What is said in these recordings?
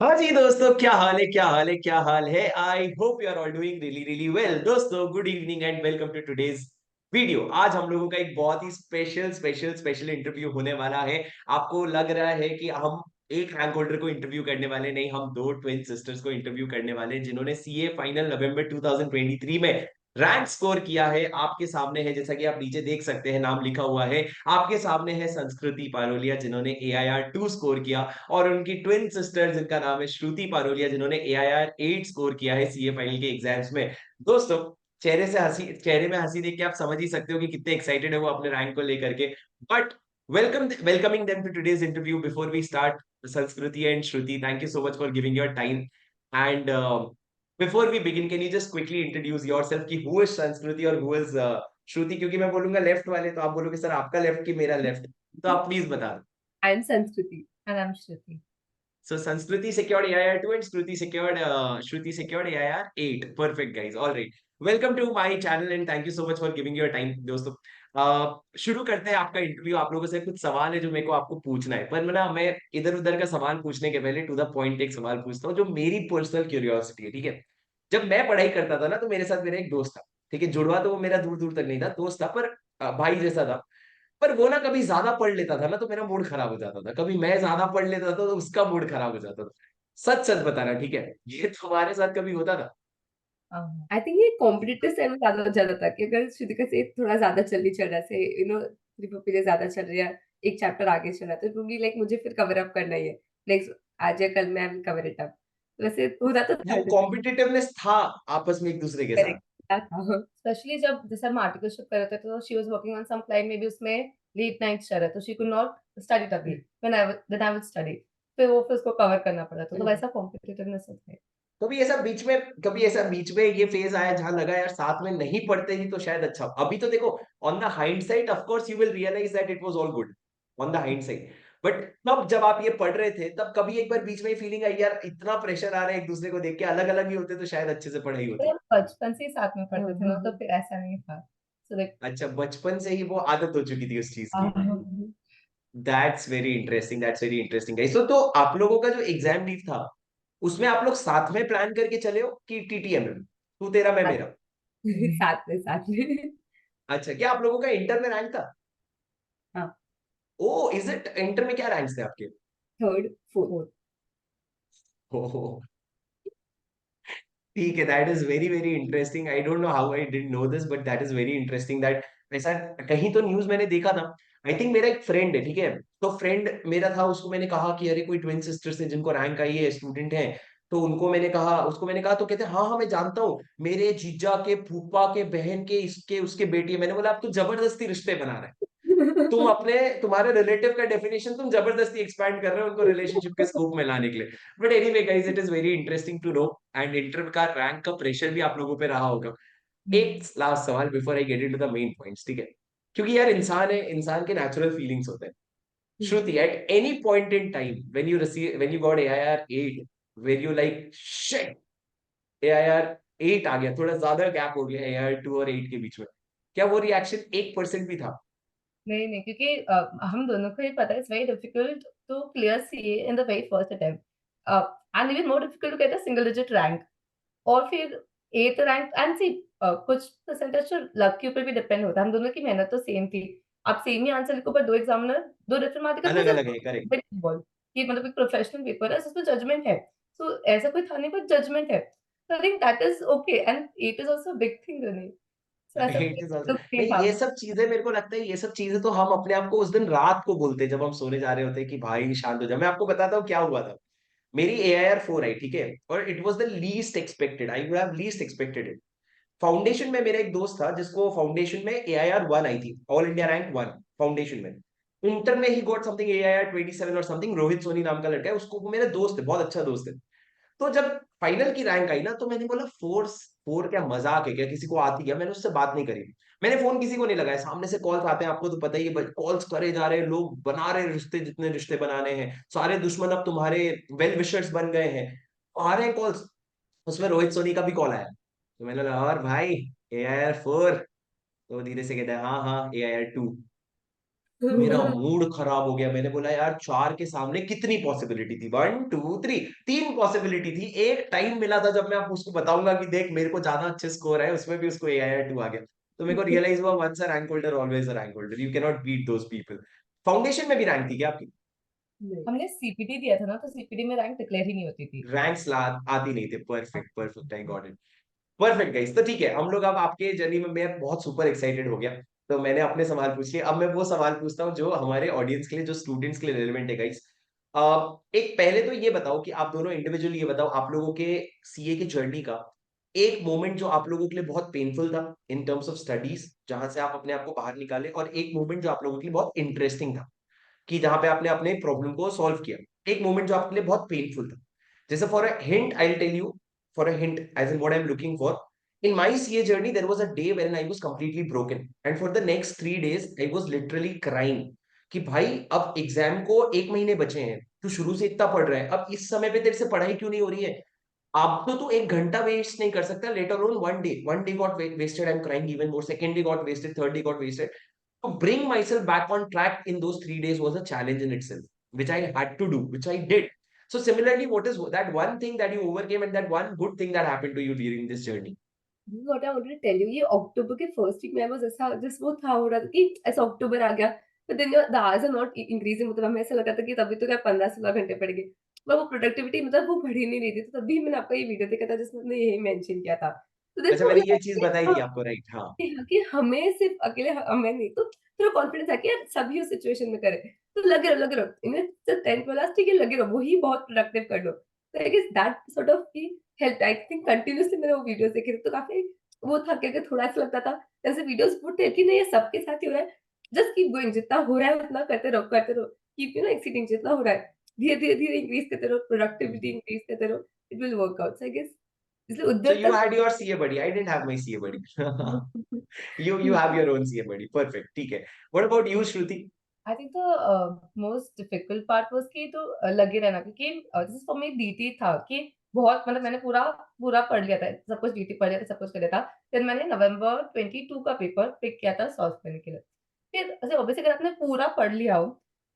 हाँ जी दोस्तों, क्या हाल है, क्या हाल है, क्या हाल है। I hope you are all doing really really well. दोस्तों, good evening and welcome to today's video. आज हम लोगों का एक बहुत ही स्पेशल स्पेशल स्पेशल इंटरव्यू होने वाला है। आपको लग रहा है कि हम एक रैंक होल्डर को इंटरव्यू करने वाले, नहीं, हम दो ट्विन सिस्टर्स को इंटरव्यू करने वाले हैं जिन्होंने सीए फाइनल नवंबर 2023 में रैंक स्कोर किया है। आपके सामने है, जैसा कि आप नीचे देख सकते हैं, नाम लिखा हुआ है। आपके सामने है संस्कृति पारोलिया जिन्होंने AIR 2 स्कोर किया, और उनकी ट्विन सिस्टर जिनका नाम है श्रुति पारोलिया जिन्होंने AIR 8 स्कोर किया है सीए फाइनल के एग्जाम्स में। दोस्तों, चेहरे में हंसी देख के आप समझ ही सकते हो कि कितने एक्साइटेड है वो अपने रैंक को लेकर के। But welcoming them to today's interview. Before we start, Sanskriti and Shruti, thank you so much for giving your time. And before we begin, can you just quickly introduce yourself कि हु इज संस्कृति और who is श्रुति? क्योंकि मैं बोलूंगा left वाले तो आप बोलोगे sir आपका लेफ्ट कि मेरा लेफ्ट, तो आप प्लीज बता दो। I'm Sanskriti and I'm Shruti. So Sanskriti secured AIR 2 and Shruti secured AIR 8. Perfect, guys. All right. Welcome to my channel and thank you so much for giving your time, दोस्तों। शुरू करते हैं आपका interview. आप लोगों से कुछ सवाल है जो मेरे को आपको पूछना है, पर मैं इधर उधर का सवाल पूछने के पहले टू द पॉइंट एक सवाल पूछता हूँ जो मेरी पर्सनल क्यूरियोसिटी है, ठीक है। जब मैं पढ़ाई करता था ना, तो मेरे साथ मेरा एक दोस्त था, ठीक है। जुड़वा तो वो मेरा दूर दूर तक नहीं था, दोस्त था, पर भाई जैसा था। पर वो ना कभी ज्यादा पढ़ लेता था ना, तो मेरा मूड खराब हो जाता था। कभी मैं ज्यादा पढ़ लेता था तो उसका मूड खराब हो जाता था। सच सच बताना, ठीक है, ये तुम्हारे साथ कभी होता था? आई थिंक ये कॉम्पिटिटिव सेल में ज्यादा हो जाता था कि अगर श्रुतिका से थोड़ा ज्यादा चल रहा है से थ्री पीरियड ज्यादा चल रही है, एक चैप्टर आगे चल रहा है तो क्योंकि लाइक मुझे फिर कवर अप करना ही है। नेक्स्ट आज या कल मैं कवर इट अप। वैसे हो जाता वो था। कॉम्पिटिटिवनेस था आपस में एक दूसरे के साथ? करेक्ट था स्पेशली जब जैसे हम आर्टिकल शिप कर रहे थे तो she was working on some client maybe उसमें लेट नाइट चल रहा है तो शी कुड नॉट स्टडी तभी व्हेन आई वुड स्टडी। फिर उसको कवर करना पड़ा था तो वैसा कॉम्पिटिटिवनेस है। कभी ऐसा बीच में ये फेज आया जहां लगा यार साथ में नहीं पढ़ते ही तो शायद अच्छा। अभी तो देखो, on the hindsight of course you will realise that it was all good on the hindsight. But तब जब आप ये पढ़ रहे थे, तब कभी एक बार बीच में फीलिंग आई यार इतना प्रेशर आ रहा है एक दूसरे को देख के, अलग अलग ही होते तो शायद अच्छे से पढ़ाई तो होती। हम बचपन से ही साथ में पढ़ते थे ना तो फिर ऐसा नहीं था। सो लाइक अच्छा, बचपन से ही वो आदत हो चुकी थी उस चीज की। That's very interesting, that's very interesting guys. तो आप लोगों का जो एग्जाम लीव था, उसमें आप लोग साथ में प्लान करके चले हो कि TTM में, तू तेरा मैं मेरा? साथ में अच्छा, क्या आप लोगों का इंटर में रैंक था? हाँ। ओ, इज इट? इंटर में क्या रैंक्स थे आपके? Third fourth. ओहो, ठीक है। That is very very interesting. I don't know how I didn't know this, but that is very interesting that ऐसा कहीं तो न्यूज मैंने देखा था। आई थिंक मेरा एक फ्रेंड है, ठीक है, तो फ्रेंड मेरा था, उसको मैंने कहा कि अरे कोई ट्विन सिस्टर्स है जिनको रैंक आई है, स्टूडेंट है। तो उसको मैंने कहा, तो कहते हाँ हाँ मैं जानता हूँ, मेरे जीजा के फूफा के बहन के इसके उसके बेटी है। मैंने बोला आप तो जबरदस्ती रिश्ते बना रहे हैं। तुम्हारे रिलेटिव का डेफिनेशन तुम जबरदस्ती एक्सपैंड कर रहे हो उनको रिलेशनशिप के स्कोप में लाने के लिए। But anyway guys, it is very interesting to know. And inter का रैंक का प्रेशर भी आप लोगों पे रहा होगा। एक लास्ट सवाल before I get into the main points, ठीक है, क्योंकि यार इंसान है, इंसान के नेचुरल फीलिंग्स होते हैं। Shruti, at any point in time when you got AIR 8, were you like shit, AIR 8 आ गया, थोड़ा ज्यादा गैप हो गया AIR 2 और 8 के बीच में, क्या वो रिएक्शन 1% भी था? नहीं नहीं क्योंकि हम दोनों को ही पता है it's very difficult to clear CA in the very first attempt and even more difficult to get a single digit rank. और फिर एट रैंक एंड सी कुछ परसेंटेज तो लक के ऊपर भी डिपेंड होता है। हम दोनों की मेहनत तो सेम थी। आप सेम ही आंसर लिखो पर दो एग्जामिनर दो डिफरेंट मार्क्स देते अलग हैं अलग है, करेक्ट। बोल कि मतलब एक प्रोफेशनल पेपर है उसमें जजमेंट है। सो ऐसा कोई था नहीं पर जजमेंट है। So I think that is okay and it is also big thing नहीं। सो ऐसा इट इज ऑल्सो, दुख नहीं नहीं, था। ये सब चीजें मेरे को लगता है, ये सब चीजें तो हम अपने आप को उस दिन रात को बोलते हैं जब हम सोने जा रहे होते हैं कि भाई शांत हो जा। मैं आपको बताता हूँ क्या हुआ था। मेरी AIR 4 आई, ठीक है, और it was the least expected, I would have least expected it. Foundation में मेरा एक दोस्त था जिसको फाउंडेशन में AIR 1 आई थी, ऑल इंडिया रैंक 1 फाउंडेशन में। इंटर में ही गॉट समथिंग AIR 27 और समथिंग। रोहित सोनी नाम का लड़का है, उसको, वो मेरा दोस्त है, बहुत अच्छा दोस्त है। तो जब फाइनल की रैंक आई ना, तो मैंने बोला फोर, फोर क्या मजाक है क्या, किसी को आती क्या? मैंने उससे बात नहीं करी। मैंने फोन किसी को नहीं लगाया, सामने से कॉल्स आते हैं, आपको तो पता ही है, कॉल्स करे जा रहे हैं लोग, बना रहे रिश्ते, जितने रिश्ते बनाने हैं, सारे दुश्मन अब तुम्हारे वेल विशर्स बन गए हैं, आ रहे हैं कॉल्स। उसमें रोहित सोनी का भी कॉल आया, तो मैंने बोला और भाई AIR 4? तो वो धीरे से कहता है हाँ हाँ AIR 2। मेरा मूड खराब हो गया। मैंने बोला यार 4 के सामने कितनी पॉसिबिलिटी थी, 1 2 3, 3 पॉसिबिलिटी थी। एक टाइम मिला था जब मैं आपको उसको बताऊंगा कि देख मेरे को ज्यादा अच्छे स्कोर है, उसमें भी उसको AIR 2 आ गया। तो मेरे को रियलाइज हुआ once a rank holder always a rank holder, you can not beat those people. Foundation में भी रैंक थी क्या आपकी? हमने सीपीटी दिया था ना, तो सीपीटी में रैंक डिक्लेयर ही नहीं होती थी। रैंक्स आती नहीं थे। Perfect perfect, I got it. Perfect guys, तो ठीक है हम लोग अब आपके जर्नी में, मैं बहुत सुपर एक्साइटेड हो गया। तो मैंने अपने सवाल पूछ लिए, अब मैं वो सवाल पूछता हूँ जो हमारे ऑडियंस के लिए, जो स्टूडेंट्स के लिए रेलेवेंट है गाइस। एक पहले तो ये बताओ कि आप दोनों इंडिविजुअली ये बताओ आप लोगों के सीए की जर्नी का एक मोमेंट जो आप लोगों के लिए बहुत पेनफुल था इन टर्म्स ऑफ स्टडीज, जहां से आप अपने आप को बाहर निकाले, और एक मोमेंट जो आप लोगों के लिए बहुत इंटरेस्टिंग था कि जहां पे आपने अपने प्रॉब्लम को सॉल्व किया। एक मोमेंट जो आपके लिए बहुत पेनफुल था। जैसे for a hint I will tell you, for a hint as in what I am looking for, in my CA journey there was a day when I was completely broken and for the next 3 days I was literally crying कि भाई अब exam को 1 महीने बचे हैं, तू शुरू से इतना पढ़ रहा है, अब इस समय पे तेरे से पढ़ाई क्यों नहीं हो रही है? अब तो तू 1 घंटा वेस्ट नहीं कर सकता, let alone one day got wasted, I am crying even more, second day got wasted, third day got wasted. To bring myself back on track in those 3 days was a challenge in itself, which I had to do, which I did. So similarly, what is that one thing that you overcame and that one good thing that happened to you during this journey? What I wanted to tell you, ये अक्टूबर के first week में I was ऐसा just वो था हो रहा था कि ऐसा अक्टूबर आ गया, but then the hours are not increasing, मतलब हमें ऐसा लगा था कि तभी तो क्या 15-16 घंटे पढ़ेंगे, पर वो प्रोडक्टिविटी मतलब वो बढ़ ही नहीं रही थी। तो तभी मैंने आपका ये वीडियो देखा था जिसमें आपने यही मेंशन किया था। तो देन अच्छा, मुझे मैंने ये लगा चीज कि बताई हाँ, थी आपको, राइट? हाँ। कि हमें सिर्फ अकेले हमें नहीं, तो थोड़ा कॉन्फिडेंस है कि यार सभी उस सिचुएशन में करें। तो लगे रहो इन्हें सिर्फ 10th वाला ठीक है, लगे रहो वही बहुत प्रोडक्टिव कर लो। तो I guess that sort of की हेल्प, आई थिंक कंटिन्यूअसली मैंने वो वीडियोस देखे थे, तो काफी वो था कि अगर थोड़ा ऐसा लगता था जैसे वीडियोस पुट है कि नहीं ये सबके साथ ही हो रहा है, जस्ट कीप गोइंग, जितना हो रहा है उतना करते रहो, कीप यू नो एक्सीडिंग, जितना हो रहा है धीरे-धीरे इंक्रीज करते रहो, प्रोडक्टिविटी इंक्रीज करते रहो, it will work out. So I guess इसलिए So उधर you तक had your CA buddy. I didn't have my CA buddy. You have your own CA buddy. Perfect. ठीक है. What about you, Shruti? I think the most difficult part was कि तो लगे रहना, क्योंकि this is for me DT था कि बहुत मतलब मैंने पूरा पूरा पढ़ लिया था, सब कुछ डीटी पढ़ लिया था, सब कुछ कर लिया था। फिर मैंने नवंबर 22 का पेपर पिक किया था सॉल्व करने के लिए। फिर ऐसे ऑब्वियसली अगर आपने पूरा पढ़ लिया हो,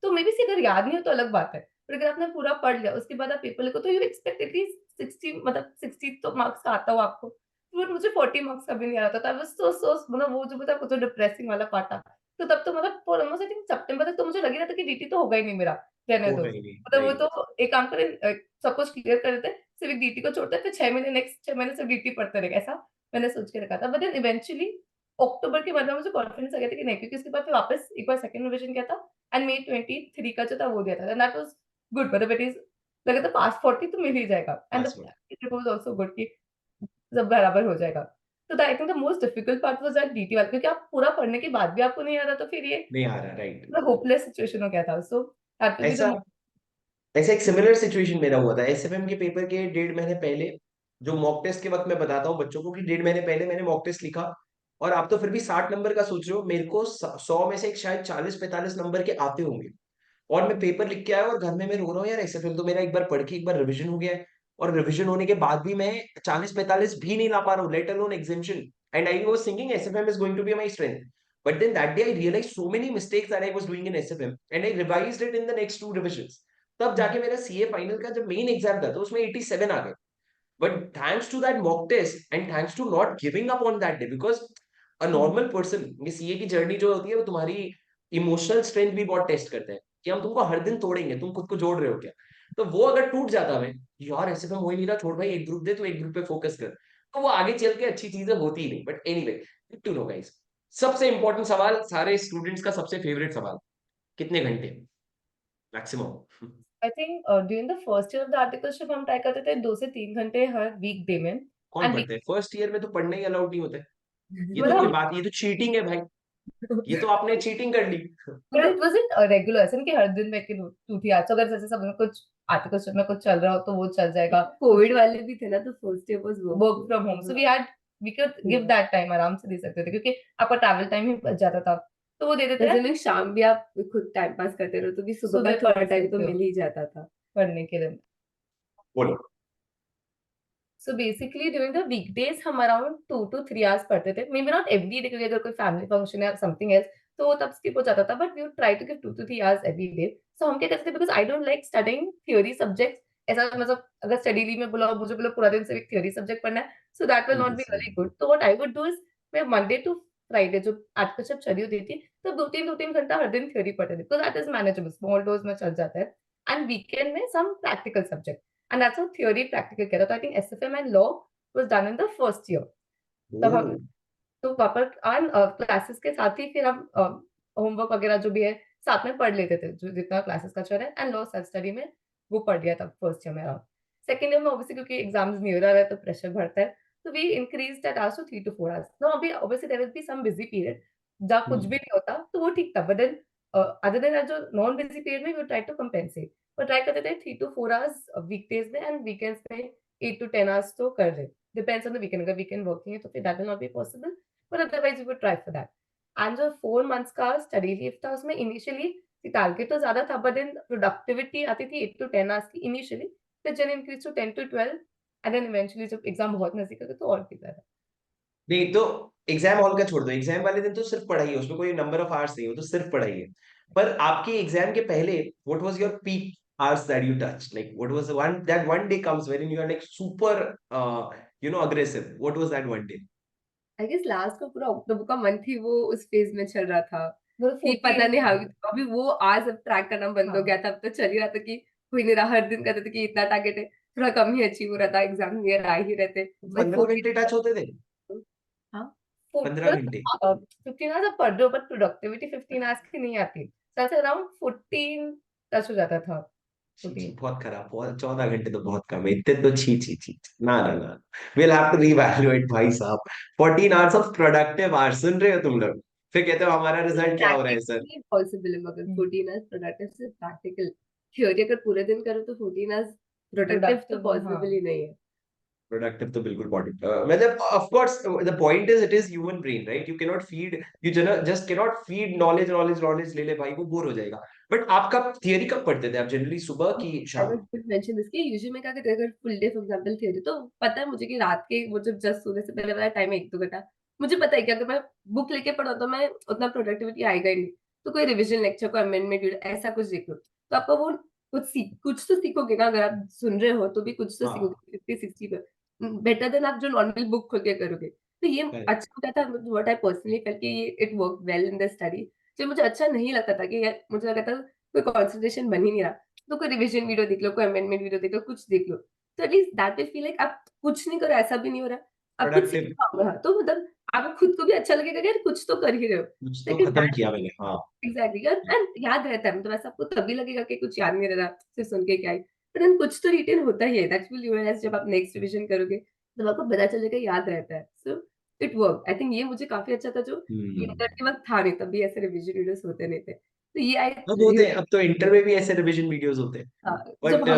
तो मे बी से अगर याद नहीं हो तो अलग बात है। पर अगर आपने पूरा पढ़ लिया, उसके बाद आप पेपर लिखो, तो यू एक्सपेक्ट एटलीस्ट 60, मतलब 60 तो मार्क्स का आता हो आपको। फिर मुझे 40 मार्क्स का भी नहीं आ रहा था। आई वाज़ सो मतलब वो जो पता है, वो जो डिप्रेसिंग वाला पार्ट था। तो तब तो मतलब फॉर ऑलमोस्ट आई थिंक सितंबर तक तो मुझे लग ही रहा था कि डीटी तो होगा ही नहीं मेरा, रहने दो। होगा ही नहीं, मतलब वो राइट? तो एक काम करें, सब कुछ क्लियर कर देते हैं, सिर्फ एक डीटी को छोड़ते हैं, फिर 6 महीने नेक्स्ट 6 महीने सिर्फ डीटी पढ़ते रहेंगे, ऐसा मैंने सोच के रखा था। बट देन इवेंचुअली अक्टूबर के बाद में मुझे कॉन्फिडेंस आ गया था कि नहीं, क्योंकि उसके बाद फिर वापस एक बार सेकंड रिवीजन किया था एंड मई 23 का जो था वो दिया था, एंड दैट वाज़ गुड, मतलब इट इज़ लगा था पास 40 तो मिल ही जाएगा, and the password it was also good कि सब बराबर हो जाएगा। तो I think the most difficult part was that DT वाला, क्योंकि आप पूरा पढ़ने के बाद भी आपको नहीं आ रहा, तो फिर ये नहीं आ रहा, राइट? मतलब होपलेस सिचुएशन हो गया था। So had to be the ऐसा ऐसा एक सिमिलर सिचुएशन मेरा हुआ था एसएफएम के पेपर के 1.5 महीने पहले। जो मॉक टेस्ट के वक्त मैं बताता हूँ बच्चों को कि 1.5 महीने पहले मैंने मॉक टेस्ट लिखा, और आप तो फिर भी 60 नंबर का सोच रहे हो, मेरे को 100 में से एक शायद 40-45 नंबर के आते होंगे। और मैं पेपर लिख के आया और घर में मैं रो रहा हूँ यार, एसएफएम तो मेरा एक बार पढ़ के एक बार रिवीजन हो गया है, और रिवीजन होने के बाद भी मैं 40-45 भी नहीं ला पा रहा हूँ, let alone examination. And I was thinking SFM is going to be my strength, but then that day I realised so many mistakes that I was doing in SFM and I revised it in the next 2 revisions. तब जाके मेरा CA final का जब main exam था तो उसमें 87 आ गए। But thanks to that mock test and thanks to not giving up on that day, because a normal person, ये सीए की जर्नी जो होती है वो तुम्हारी इमोशनल स्ट्रेंथ भी बहुत टेस्ट करते हैं कि हम तुमको हर दिन तोड़ेंगे, तुम खुद को जोड़ रहे हो क्या? तो वो अगर टूट जाता मैं, यार ऐसे में हो ही नहीं रहा, छोड़ भाई, एक ग्रुप दे, तो एक ग्रुप पे फोकस कर, तो वो आगे चल के अच्छी चीजें होती ही नहीं। But anyway, good to know guys. सबसे इंपॉर्टेंट सवाल, सारे स्टूडेंट्स का सबसे फेवरेट सवाल, कितने घंटे maximum? I think during the first year of the articleship हम ट्राई करते थे 2 से 3 घंटे हर वीकडे में, कौन एंड वीक पढ़ते हैं फर्स्ट ईयर में? तो पढ़ने ही अलाउड नहीं होता है। ये तो कोई मतलब बात, ये तो चीटिंग है भाई, ये तो आपने चीटिंग कर ली। बट इट वाज़न्ट रेगुलर, ऐसा नहीं कि हर दिन में कि 2-3 आवर्स, अगर जैसे सब में कुछ आर्टिकलशिप में कुछ चल रहा हो तो वो चल जाएगा। कोविड वाले भी थे ना, तो first year was work from home, so we could give that time, आराम से दे सकते थे, क्योंकि आपका ट्रैवल टाइम ही बच जाता था, तो वो दे देते ऐसे हैं में शाम भी आप खुद टाइम पास करते रहो, तो भी सुबह सुबह का थोड़ा पढ़ टाइम तो सकते हो मिल ही जाता था। पढ़ने के लिए। बोलो। So basically during the weekdays हम अराउंड 2 to 3 आवर्स पढ़ते थे, maybe not every day, क्योंकि अगर कोई फैमिली फंक्शन है समथिंग एल्स तो वो तब स्किप हो जाता था, but we would try to give 2 to 3 hours every day. So हम क्या करते थे, because I don't like studying theory subjects, ऐसा मतलब अगर स्टडी लीव में बुलाओ, मुझे बोलो पूरा दिन सिर्फ एक थ्योरी सब्जेक्ट पढ़ना है, so that will not be very good. तो what I would do is, मैं मंडे टू फ्राइडे जो आजकल जब छुट्टी होती थी, तब 2-3 घंटा हर दिन थ्योरी पढ़ते थे, because that is manageable, small dose में चल जाता है। एंड वीकेंड में some practical subject, and that's how theory practical किया था। तो I think SFM and law was done in the first year. तब हम तो पापा एंड क्लासेस के साथ ही फिर हम होमवर्क वगैरह जो भी है साथ में पढ़ लेते थे, जो जितना क्लासेस का चल रहा है, एंड लॉ सेल्फ स्टडी में वो पढ़ लिया था फर्स्ट ईयर में अराउंड। सेकंड ईयर में ऑब्वियसली क्योंकि एग्जाम्स नियर आ रहा है तो प्रेशर बढ़ता है, तो we increase that hours to 3 to 4 hours. Now अभी obviously there will be some busy period जहाँ कुछ भी नहीं होता, तो वो ठीक था, but then other than that जो नॉन बिजी पीरियड में वी ट्राई टू कंपेंसेट, और ट्राई करते थे 3 to 4 आवर्स वीकडेज में, एंड वीकेंड्स में 8 to 10 आवर्स तो कर रहे। डिपेंड्स ऑन द वीकेंड, अगर वीकेंड वर्किंग है तो फिर that will not be possible, but otherwise we would try for that. And जो 4 months का स्टडी लीव था उसमें इनिशियली टारगेट तो ज़्यादा था, बट देन प्रोडक्टिविटी आती थी 8 to 10 आवर्स की इनिशियली, फिर then increase to 10 to 12, and then eventually जब एग्जाम बहुत नजदीक आ गया तो और भी ज़्यादा। नहीं तो एग्जाम हॉल का छोड़ दो, एग्जाम वाले दिन तो सिर्फ पढ़ाई है, उसमें कोई नंबर ऑफ आवर्स नहीं, वो तो सिर्फ पढ़ाई है। पर आपके एग्जाम के पहले what was your peak hours that you touched, like what was the one day comes wherein you are like super aggressive, what was that one day? I guess last का पूरा अक्टूबर का मंथ ही वो उस phase में चल रहा था वो कि 14 पता नहीं अभी वो आज अब ट्रैक करना बंद हो हाँ। गया था। अब तो चल ही रहा था कि कोई नहीं रहा, हर दिन कहते थे कि इतना टारगेट है, थोड़ा कम ही अचीव हो रहा था, एग्जाम नियर आ ही रहते। भाई 15 घंटे टच होते थे? 14। हाँ। 15 घंटे? 15 आवर्स आप पढ़ रहे हो, बट प्रोडक्टिविटी 15 आवर्स की नहीं आती, तो ऐसे अराउंड 14 टच हो जाता था। छी छी, 14 बहुत खराब, बहुत 14 घंटे तो बहुत कम है, इतने तो छी छी छी छी। ना ना ना, विल हैव टू रीवैल्यूएट भाई साहब। 14 आवर्स ऑफ प्रोडक्टिव आवर्स, सुन रहे हो तुम लोग? फिर कहते हो हमारा रिजल्ट क्या हो रहा है सर? प्रैक्टिकली पॉसिबल है, मगर हम्म 14 आवर्स प्रोडक्टिव से प्रैक्टिकल, थ्योरी अगर पूरे दिन करो तो 14 आवर्स प्रोडक्टिव तो प्रोडक्टिव हाँ। पॉसिबल ही नहीं है। प्रोडक्टिव तो बिल्कुल पॉइंट, मतलब of course the point is it is human brain, right? You can not feed, you just can not feed knowledge knowledge knowledge, ले ले भाई, वो बोर हो जाएगा। बट आप कब थियरी कब पढ़ते थे आप, जनरली सुबह की आई शाम? वाज जस्ट मेंशन दिस कि यूजुअली मैं क्या करती हूँ, अगर full day for example theory, तो पता है मुझे कि रात के वो जब जस्ट सोने से पहले वाला टाइम है 1-2 घंटा, मुझे पता है कि अगर मैं बुक लेके पढ़ा तो मैं उतना प्रोडक्टिविटी आएगा ही नहीं। तो कोई रिविजन लेक्चर, कोई अमेंडमेंट वीडियो ऐसा कुछ देख लो, तो आपका वो कुछ तो सीखोगे ना, अगर आप सुन रहे हो तो भी कुछ तो हाँ, सीखोगे 50-60 पे। बेटर देन आप जो नॉर्मल बुक खोल के करोगे। तो ये करेक्ट। अच्छा हो गया था, व्हाट आई पर्सनली फेल्ट कि ये it worked well in the study. जो मुझे अच्छा नहीं लगता था कि यार, मुझे लगा था कोई कंसंट्रेशन बन ही नहीं रहा। तो कोई रिविजन वीडियो देख लो, कोई अमेंडमेंट वीडियो देख लो, कुछ देख लो। तो at least that will feel like आप कुछ नहीं करो, ऐसा भी नहीं हो रहा। आप कुछ सीख प्रोडक्टिव, पाओगे, हाँ, तो मतलब आपको खुद को भी अच्छा लगेगा कि यार कुछ तो कर ही रहे हो। कुछ तो तो एटलीस्ट खत्म दैट किया मैंने, हाँ। एग्ज़ैक्टली, एंड याद रहता है, मतलब ऐसा आपको तभी लगेगा कि कुछ याद नहीं रह रहा, सिर्फ सुन के क्या ही। बट देन कुछ तो रिटेन होता ही है, दैट्स विल यू रियलाइज़ जब आप नेक्स्ट रिविजन करोगे, तब आपको पता चलेगा याद रहता है। So it worked. I think ये मुझे काफ़ी अच्छा था, जो हम्म। इंटर के वक़्त था नहीं, तभी ऐसे रिविजन वीडियोज़ होते नहीं थे। तो ये आई अब होते हैं, रियली अब तो इंटर में भी ऐसे रिवीजन वीडियोस होते हैं। हाँ, जब बट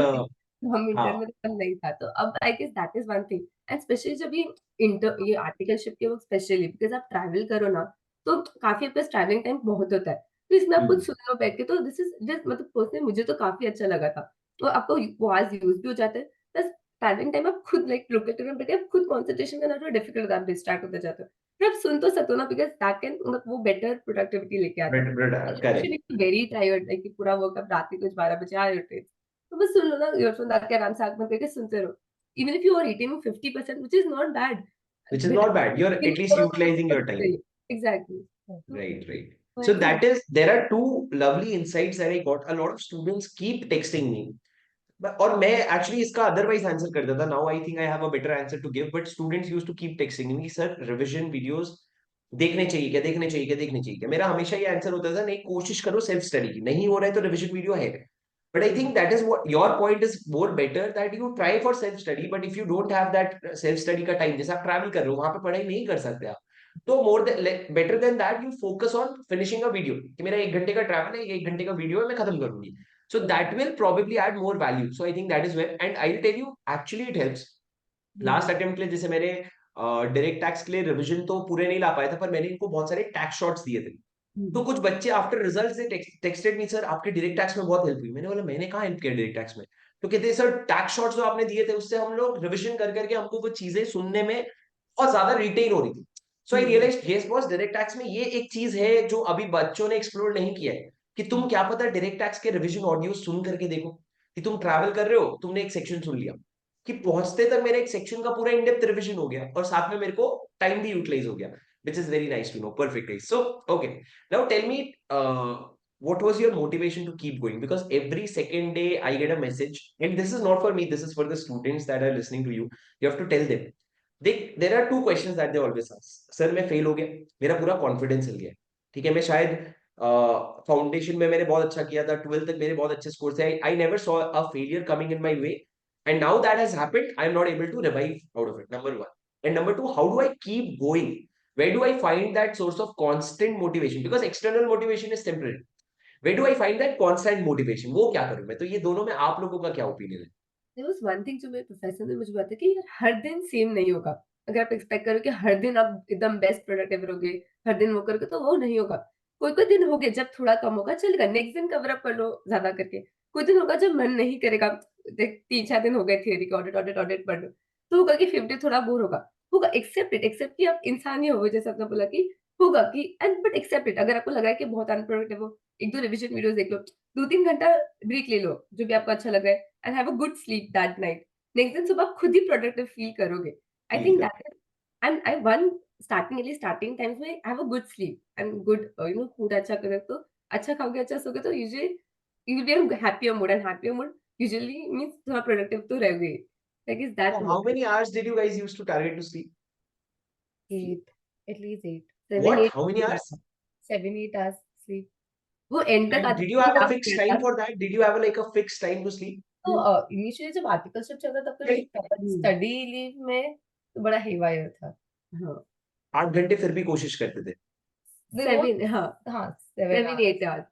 हम इंटर हाँ। में तब नहीं था, तो अब I guess that is one thing. And specially जब ये आर्टिकलशिप के वक़्त स्पेशली बिकॉज़ आप ट्रैवल करो ना, तो काफ़ी आपका ट्रैवलिंग टाइम बहुत होता है। तो इसमें आप कुछ हम्म। सुन लो बैठ के, तो दिस इज़ जस्ट मतलब पर्सनली मुझे तो काफ़ी अच्छा लगा था। तो आपको वॉइस यूज़ भी हो जाता है, प्लस ट्रैवलिंग टाइम आप खुद लाइक लोकेटर में बैठे आप खुद कंसंट्रेशन करना थोड़ा डिफिकल्ट होता है, आप डिस्ट्रैक्ट होते जाते हो। फिर आप सुन तो सकते हो ना, बिकॉज़ दैट कैन मतलब वो बेटर प्रोडक्टिविटी लेके आता है। Correct. Actually very tired like कि पूरा वर्क आप रात के कुछ 12 बजे आ रहे हो ट्रेन, तो बस सुन लो ना, ईयरफ़ोन डाल के आराम से आँख बंद करके सुनते रहो। Even if you are retaining 50% which is not bad. Which is not bad, you're at least utilizing your time. Exactly. तो Right, right. I So think that is, there are two lovely insights that I got. A lot of students keep texting me. और मैं actually इसका otherwise answer करता था, now I think I have a better answer to give, but students used to keep texting me, sir revision videos देखने चाहिए क्या, देखने चाहिए क्या, देखने चाहिए क्या? मेरा हमेशा ये आंसर होता था, नहीं, कोशिश करो सेल्फ स्टडी की, नहीं हो रहा है तो रिवीजन वीडियो है। But I think that is what your point is, more better that you try for self study, but if you don't have that self study का टाइम, जैसे आप ट्रैवल कर रहे हो, वहां पे पढ़ाई नहीं कर सकते आप, तो more better than that you focus on finishing a video, कि मेरा 1 घंटे का ट्रैवल है, 1 घंटे का वीडियो है, मैं खत्म करूंगी। So that will probably add more value. So I think that is where, and I'll tell you, actually it helps. Last attempt के लिए जैसे मैंने डायरेक्ट टैक्स के लिए रिवीजन तो पूरे नहीं ला पाया था, पर मैंने इनको बहुत सारे टैक्स शॉट्स दिए थे। तो कुछ बच्चे आफ्टर रिजल्ट से टेक्स्टेड मी, सर आपके डायरेक्ट टैक्स में बहुत हेल्प हुई। मैंने बोला मैंने कहाँ हेल्प किया डायरेक्ट टैक्स में? तो कहते हैं सर टैक्स शॉट्स जो आपने दिए थे उससे हम लोग रिवीजन कर करके हमको वो चीजें सुनने में बहुत ज्यादा रिटेन हो रही थी। So I realise yes boss, direct tax में ये एक चीज है जो अभी बच्चों ने एक्सप्लोर नहीं किया है, कि तुम क्या पता डायरेक्ट टैक्स के रिवीजन ऑडियो सुन करके देखो, कि तुम ट्रैवल कर रहे हो, तुमने एक सेक्शन सुन लिया, कि पहुंचते तक मेरे एक सेक्शन का पूरा इन डेप्थ रिवीजन हो गया और साथ में मेरे को टाइम भी यूटिलाइज हो गया, which is very nice to know. Perfectly. So, okay. Now tell me, what was your motivation to keep going? Because every second day I get a message, and this is not for me, this is for the students that are listening to you. You have to tell them. There are two questions that they always ask. Sir, मैं fail हो गया, मेरा पूरा confidence हिल गया, ठीक है, मैं शायद फाउंडेशन में मैंने बहुत अच्छा किया था, 12th तक मेरे बहुत अच्छे स्कोर थे, I never saw a failure coming in my way, and now that has happened, I am not able to revive out of it, number 1. And number 2, how do I keep going? Where do I find that source of constant motivation? Because external motivation is temporary. Where do I find that constant motivation? वो क्या करूं मैं? तो ये दोनों में आप लोगों का क्या ओपिनियन है? देयर वाज़ वन थिंग जो मेरे प्रोफेसर ने मुझे बताया कि हर दिन सेम नहीं होगा। अगर आप एक्सपेक्ट करो कि हर दिन आप एकदम बेस्ट प्रोडक्टिव रहोगे, हर दिन वो करोगे तो वो नहीं होगा। कोई-कोई दिन होंगे जब थोड़ा कम होगा चलेगा, नेक्स्ट दिन कवर अप कर लो ज़्यादा करके। कोई दिन होगा जब मन नहीं करेगा, देख 3-4 दिन हो गए थियरी के ऑडिट पढ़ लो, तो होगा कि 5th डे थोड़ा बोर होगा। होगा, एक्सेप्ट इट, एक्सेप्ट कि आप इंसान ही हो, जैसे आपने बोला कि होगा कि एंड बट एक्सेप्ट इट। अगर आपको लग रहा है कि बहुत अनप्रोडक्टिव हो, 1-2 रिविजन वीडियोज़ देख लो, 2-3 घंटा ब्रेक ले लो, जो भी आपको अच्छा लग रहा है, and have a good sleep that night. Next दिन सुबह आप खुद ही प्रोडक्टिव फील करोगे। आई फील थिंक कर, that is and I one starting times में have a good sleep and good food अच्छा करो तो अच्छा खाओगे, अच्छा सोओगे तो usually you will be in happier mood and happier mood usually means थोड़ा प्रोडक्टिव तो रहोगे। Like is that so how many hours did you guys used to target to sleep? 8 at least 8 What? 7-8 How many hours? 7-8 hours sleep. वो and तक And आते did you have a fixed time था। for that? Did you have like a fixed time to sleep? तो initially जब articleship चल रहा था तब नहीं, तो स्टडी लीव में तो बड़ा हेवायर था। हाँ, 8 घंटे फिर भी कोशिश करते थे। 7 हाँ, हाँ 7 7-8 आवर्स।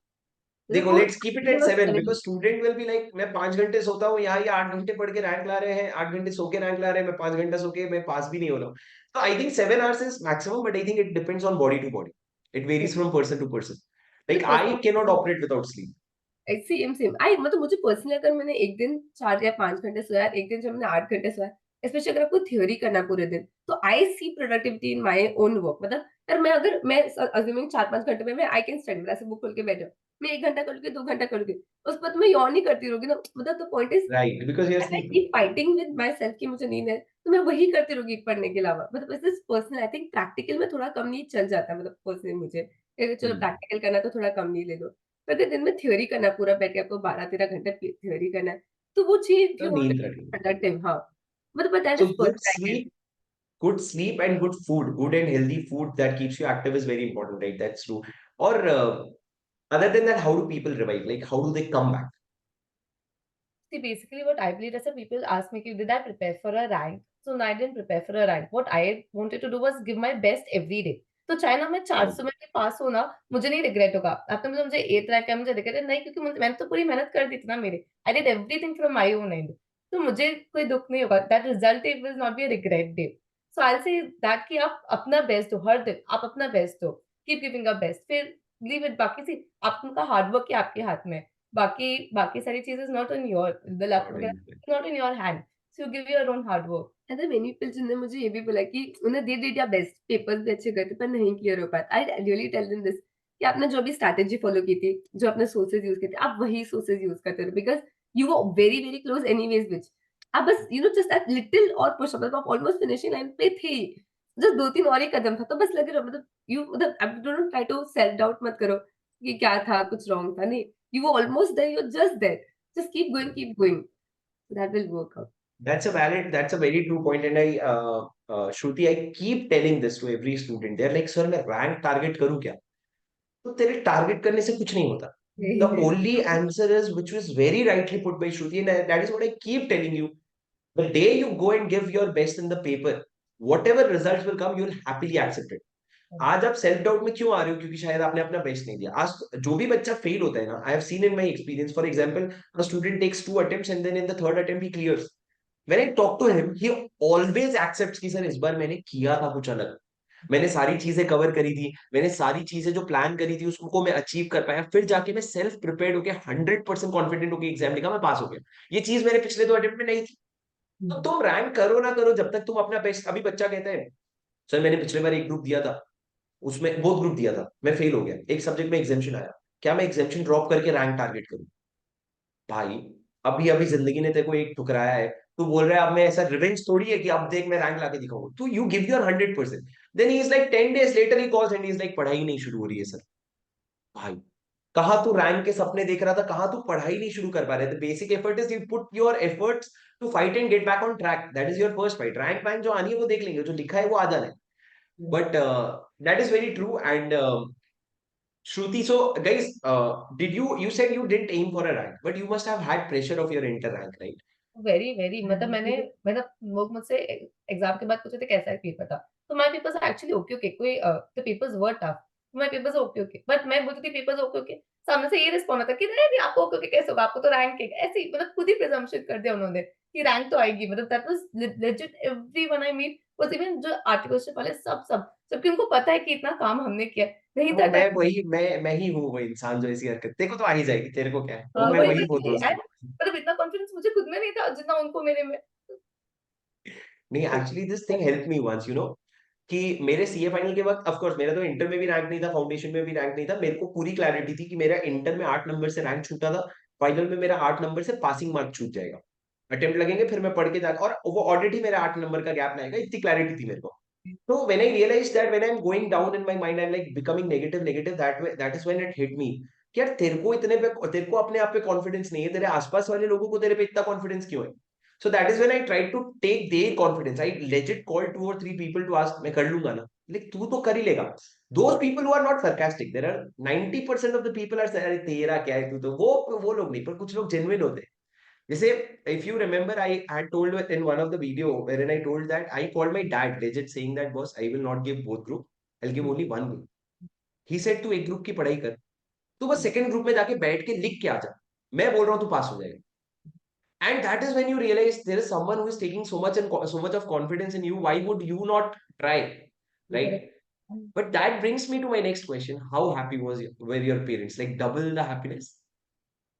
मतलब देखो, वो let's keep it at 7 7 because student will be like, मैं 5 घंटे सोता हूँ, यहाँ ये 8 घंटे पढ़ के रैंक ला रहे हैं, 8 घंटे सो के रैंक ला रहे हैं, मैं 5 घंटा सो के मैं पास भी नहीं हो रहा हूँ। तो I think 7 hours is maximum, but I think it depends on body to body, it varies from person to person, like I can not operate without sleep. Same I मतलब मुझे पर्सनली अगर मैंने एक दिन 4 या 5 घंटे सोया, एक दिन जब मैंने 8 घंटे सोया, स्पेशली अगर आपको थ्योरी करना है पूरे दिन, तो I see productivity in my own work. मतलब यार मैं अगर मैं अज्यूमिंग 4-5 घंटे में मैं आई कैन स्टडी, ऐसे बुक खोल के बैठ जाऊँ। मैं 1 घंटा करूँगी, 2 घंटा करूँगी, उसके बाद मैं यॉन ही करती रहूँगी ना। मतलब the point is right, because you are I sleeping. Keep fighting with my self कि मुझे नींद है, तो मैं वही करती रहूँगी पढ़ने के अलावा। मतलब this is personal, I think practical में थोड़ा कम नींद चल जाता है, मतलब पर्सनली मुझे। कि चलो प्रैक्टिकल करना है तो थोड़ा कम नींद ले लो। तो अगर दिन में थ्योरी करना है, पूरा बैठ के आपको 12-13 घंटे थ्योरी करना है, तो वो चीज़ इफ तो यू वांट नींद टू करेंगे। प्रोडक्टिव, हाँ। मतलब but that So is good personal I guess. sleep, good sleep and good food, good and healthy food that keeps you active is very important, right? That's true. Or other than that, how do people revive? Like, how do they come back? See, basically, what I believe is that people ask me, did I prepare for a rank? So, no, I didn't prepare for a rank. What I wanted to do was give my best every day. तो चाहे ना मैं 400 में भी पास हो ना, मुझे नहीं रिग्रेट होगा। आपने मुझे मुझे 8th रैंक है, मुझे रिग्रेट है नहीं, क्योंकि मैंने तो पूरी मेहनत कर दी थी ना मेरे। I did everything from my own and. तो मुझे कोई दुःख नहीं होगा। That result it will not be a regret day. So I will say that कि आप अपना बेस्ट दो हर दिन, आप अपना बेस्ट दो। Keep giving a best. फिर लीव इट, बाकी सी आपका हार्ड वर्क ही आपके हाथ में है। बाकी बाकी सारी चीज़ें is not in your the luck वगैरह, not in your hand. So you give your own hard work. And many people जिनने मुझे ये भी बोला कि उन्हें they did your best, papers भी अच्छे गए थे पर नहीं क्लियर हो पाया। I really tell them this कि आपने जो भी स्ट्रैटेजी फॉलो की थी, जो आपने सोर्सेस यूज़ किए थे, आप वही सोर्सेस यूज़ करते रहो because you were very, very close anyways which आप बस जस्ट दैट लिटिल और पुश अप, मतलब आप ऑलमोस्ट फिनिशिंग लाइन पे थे। जस्ट 2-3 और ही कदम था, तो बस लगे रहो। मतलब मतलब आप don't try to self doubt मत करो कि क्या था, कुछ रॉन्ग था, नहीं। You were almost there, you are just there. Just keep going, that will work out. That's a very true point, and Shruti, I keep telling this to every student. They're like, sir, मैं rank target करूँ क्या? तो तेरे target करने से कुछ नहीं होता. The only answer is, which was very rightly put by Shruti, and that is what I keep telling you. The day you go and give your best in the paper, whatever results will come, you'll happily accept it. आज आप self doubt में क्यों आ रहे हो? क्योंकि शायद आपने अपना बेस्ट नहीं दिया। आज जो भी बच्चा फेल होता है ना, I have seen in my experience, for example, a student takes 2 attempts and then in the third attempt he clears. When I talk to him, he always accepts कि सर इस बार मैंने किया था कुछ अलग, मैंने सारी चीजें कवर करी थी, मैंने सारी चीजें जो प्लान करी थी उसको मैं अचीव कर पाया, फिर जाके मैं सेल्फ प्रिपेयर्ड होके 100% कॉन्फिडेंट होके एग्जाम लिखा, मैं पास हो गया। ये चीज मेरे पिछले 2 अटेम्प्ट में नहीं थी। तो तुम रैंक करो ना करो, जब तक तुम अपना बेस्ट, अभी बच्चा कहता है सर मैंने पिछले बार एक ग्रुप दिया था, उसमें बहुत ग्रुप दिया था, मैं फेल हो गया, एक सब्जेक्ट में एग्जामेशन आया, क्या मैं एग्जामेशन ड्रॉप करके रैंक टारगेट करूं? भाई अभी अभी जिंदगी ने तेरे को एक ठुकराया है, तू बोल रहा है अब मैं ऐसा रिवेंज थोड़ी है कि अब देख मैं रैंक लाके दिखाऊंगा, तो you give your 100%। Then he is like 10 days later he calls and he is like पढ़ाई नहीं शुरू हो रही है सर। भाई कहाँ तू रैंक के सपने देख रहा था, कहाँ तू पढ़ाई नहीं शुरू कर पा रहे थे? Basic effort is you put your efforts to fight and get back on track, that is your first fight. Rank वैंक जो आनी है वो देख लेंगे, जो लिखा है वो आ जाना है। But that is very true. And Shruti, so guys, you said you didn't aim for a rank, but you must have had pressure of your inter rank, right? Very very मतलब मैंने मतलब लोग मुझसे एग्जाम के बाद पूछे थे कैसा है पेपर था, तो my papers actually okay okay, कोई the papers were tough, my papers okay okay, but मैं बोलती थी पेपर्स ओके ओके, सामने से ये रिस्पॉन्ड आता कि नहीं नहीं आपको ओके ओके कैसे होगा, आपको तो रैंक है ऐसे ही, मतलब खुद ही प्रिजम्पशन कर दिया उन्होंने कि रैंक तो आएगी, मतलब that was legit everyone I meet was even जो आर्टिकलशिप वाले सब सब सबकी उनको पता है कि इतना काम हमने किया है। नहीं वो था मैं टाइम। वही मैं ही हूँ वो इंसान जो ऐसी हरकत, देखो तो आ ही जाएगी, तेरे को क्या है, वो हाँ, मैं वही वही वो वही दोस्त एंड हूँ। मतलब इतना कॉन्फिडेंस मुझे खुद में नहीं था जितना उनको मेरे में। नहीं actually this thing help me once, you know, कि मेरे सीए फाइनल के वक्त ऑफ कोर्स मेरा तो इंटर में भी रैंक नहीं था, फाउंडेशन में भी रैंक नहीं था, मेरे को पूरी क्लैरिटी थी कि मेरा इंटर में 8 नंबर से रैंक छूटा था, फाइनल में मेरा 8 नंबर से पासिंग मार्क छूट जाएगा, अटेम्प्ट लगेंगे फिर मैं पढ़ के जा, और वो ऑडिट ही मेरा 8 नंबर का गैप आएगा, इतनी क्लैरिटी थी मेरे को। So when I realized that when I'm going down in my mind, I'm like becoming negative, that is when it hit me कि यार तेरे को अपने आप पे कॉन्फिडेंस नहीं है, तेरे आसपास वाले लोगों को तेरे पे इतना कॉन्फिडेंस क्यों है? So that is when I tried to take their confidence. I legit called 2 or 3 people to ask, मैं कर लूंगा ना? लेकिन तू तो कर ही लेगा। Those people who are not sarcastic, there are 90% of the people are saying अरे तेरा क्या है, तू तो वो लोग नहीं, पर कुछ लोग genuine होते हैं। जैसे if you remember, I had told in one of the video wherein I told that I called my dad, legit saying that boss, I will not give both group, I'll give only one group. He said तू एक group की पढ़ाई कर, तू बस second group में जाके बैठ के लिख के आ जा, मैं बोल रहा हूँ तू पास हो जाएगा। And that is when you realize there is someone who is taking so much of confidence in you. Why would you not try, right? But that brings me to my next question: how happy were your parents? Like double the happiness?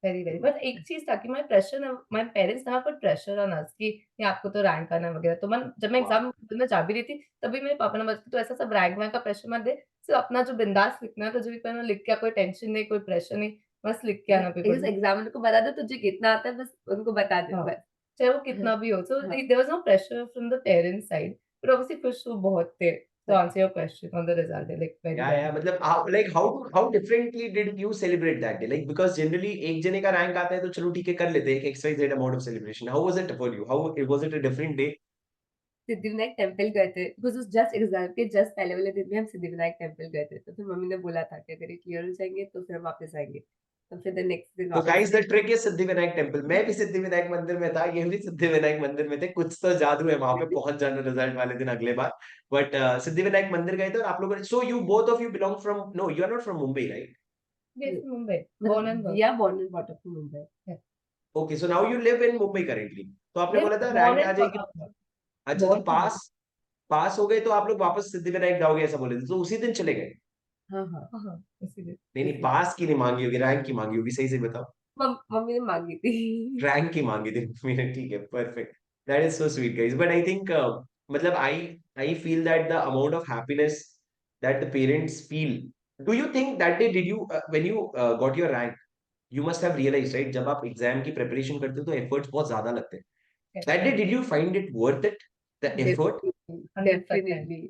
Very very but एक चीज था कि my parents never put pressure on us कि ये आपको तो rank आना वगैरह, तो मन जब मैं Wow. एग्जाम में जा भी रही थी तभी मेरे पापा ने बोला तो ऐसा सब रैंक वैंक का प्रेशर मत दे, सिर्फ अपना जो बिंदास लिखना है तुझे भी करना, लिख के आ, कोई टेंशन नहीं कोई प्रेशर नहीं, बस लिख के आना पेपर बस में। एग्जामिनर को बता दो तुझे कितना आता है, बस उनको बता दे हाँ, बस। चाहे वो कितना भी हो, सो हाँ, there was no pressure from the parents side, but obviously खुश तो बहुत थे। To answer your question on the result, like very Yeah, yeah. Very मतलब how differently did you celebrate that day? Like because generally एक जने का rank आता है तो चलो ठीक है कर लेते हैं एक XYZ amount of celebration. How was it for you? How was it a different day? Siddhivinayak temple गए थे बिकॉज उस जस्ट एग्जाम के जस्ट पहले वाले दिन में हम सिद्धिविनायक टेम्पल गए थे, तो फिर मम्मी ने बोला था कि अगर ये क्लियर हो जाएंगे तो फिर हम वापस आएंगे, तो फिर द नेक्स्ट दिन तो वापस guys the trick is Siddhivinayak temple. मैं भी सिद्धिविनायक मंदिर में था, ये भी सिद्धिविनायक मंदिर में थे, कुछ तो जादू है वहां पे पहुंच जाना रिजल्ट वाले दिन अगले बार। बट सिद्धिविनायक मंदिर गए थे और आप लोगों ने, so you both of you belong from, no you are not from Mumbai right? Yes Mumbai, born and we are born and bought up in Mumbai. Okay, so now you live in Mumbai currently. तो आपने बोला था बोर्न रैंक आ एंड जाएगी, अच्छा तो पास पास हो गए तो आप लोग वापस सिद्धिविनायक जाओगे ऐसा बोले थे, तो उसी दिन चले गए? हाँ हाँ, हाँ इसीलिए। नहीं नहीं, पास की नहीं मांगी होगी, रैंक की मांगी होगी, सही से बताओ। मम्मी ने मांगी थी। रैंक की मांगी थी मैंने, ठीक है perfect. That is so sweet guys, but I think मतलब I feel that the amount of happiness that the parents feel, do you think that they did you when you got your rank, you must have realised right, जब आप exam की preparation करते हो तो efforts बहुत ज्यादा लगते हैं, that they did you find it worth it, the effort? Definitely.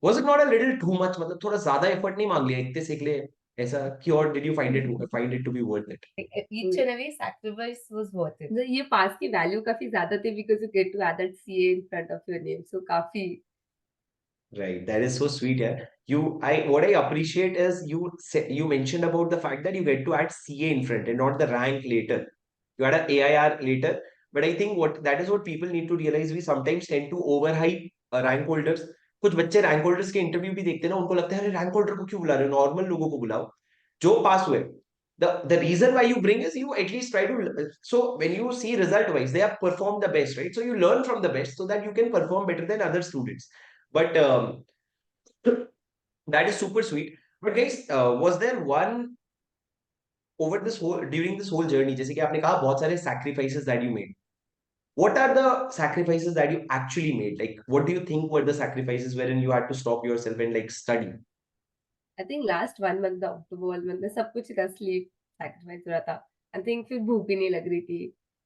Was it not a little too much, मतलब थोड़ा ज्यादा एफर्ट नहीं मांग लिया इतने सीख ले ऐसा कि, और did you find it to be worth it? Each and every sacrifice was worth it. ये पास की वैल्यू काफी ज्यादा थी because you get to add that CA in front of your name, so काफी। Right, that is so sweet. Yeah, what I appreciate is you mentioned about the fact that you get to add CA in front and not the rank later. You add a AIR later, but I think that is what people need to realize. We sometimes tend to overhype rank holders. कुछ बच्चे rank holders के interview भी देखते हैं ना, उनको लगता है अरे रैंक होल्डर को क्यों बुला रहे हो, नॉर्मल लोगों को बुलाओ जो पास हुए। The reason why you bring is you at least try to, so when you see result wise they have performed the best, right? So you learn from the best so that you can perform better than other students. But that is super sweet. But guys, was there one over this whole during this whole journey, जैसे कि आपने कहा बहुत सारे sacrifices that you made, what are the sacrifices that you actually made? Like, what do you think were the sacrifices wherein you had to stop yourself and like study? I think last 1 month था, अक्टूबर 1 month में सब कुछ था, sleep sacrifice हो रहा था। I think फिर भूख भी नहीं लग रही थी,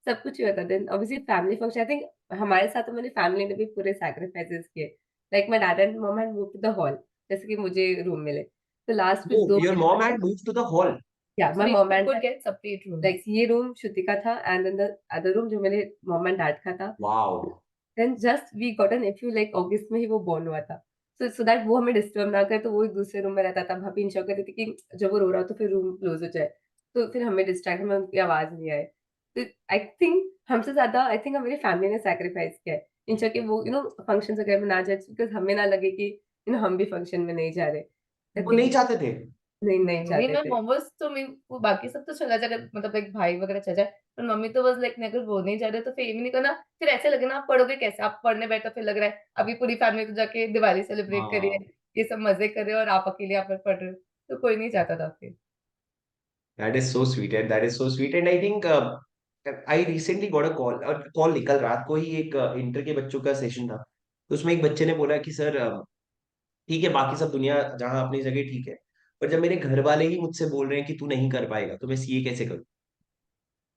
सब कुछ हुआ था। Then obviously family function, I think हमारे साथ तो मेरी फैमिली ने भी पूरे सैक्रिफाइसेस किए। Like my dad and mom had moved to the hall, जैसे कि मुझे रूम मिले। तो लास्ट कुछ Oh, 2 your महीने mom तक had moved to the hall. या So my you mom and could get separate rooms. Like ये रूम श्रुतिका था and then the other room जो मेरे मॉम एंड डैड का था। Wow. Then just we got an nephew, like अगस्त में ही वो बोर्न हुआ था। सो दैट वो हमें डिस्टर्ब ना करे, तो वो एक दूसरे रूम में रहता था। भाभी इंश्योर करती थी कि जब वो रो रहा हो तो फिर रूम क्लोज हो जाए, तो फिर हमें डिस्ट्रैक्ट में उनकी आवाज नहीं आए। तो आई थिंक हमसे ज्यादा आई थिंक हमारी फैमिली ने सैक्रिफाइस किया है इंश्योर कि वो फंक्शन वगैरह में ना जाए, बिकॉज हमें ना लगे कि हम भी फंक्शन में नहीं जा रहे। आई वो नहीं थिंक चाहते थे? नहीं नहीं, चाहते मैं थे। मोमोज तो मैं वो बाकी सब तो चला जाएगा, मतलब लाइक भाई वगैरह चला जाए, पर मम्मी तो बस लाइक अगर वो नहीं जा रहे तो फिर ये भी नहीं करना, फिर ऐसे लगे ना आप पढ़ोगे कैसे, आप पढ़ने बैठो फिर लग रहा है अभी पूरी फैमिली तो जाके दिवाली सेलिब्रेट करी है, हाँ, ये सब मजे कर रहे हो और आप अकेले यहाँ पर पढ़ रहे हो, तो कोई नहीं चाहता था फिर। that is so sweet and that is so sweet and I think I recently got a call, और कॉल निकल रात को ही एक इंटर के बच्चों का सेशन था, तो उसमें एक बच्चे ने बोला कि सर ठीक है बाकी सब दुनिया जहां अपनी जगह ठीक है, पर जब मेरे घर वाले ही मुझसे बोल रहे हैं कि तू नहीं कर पाएगा तो मैं सीए कैसे करूं?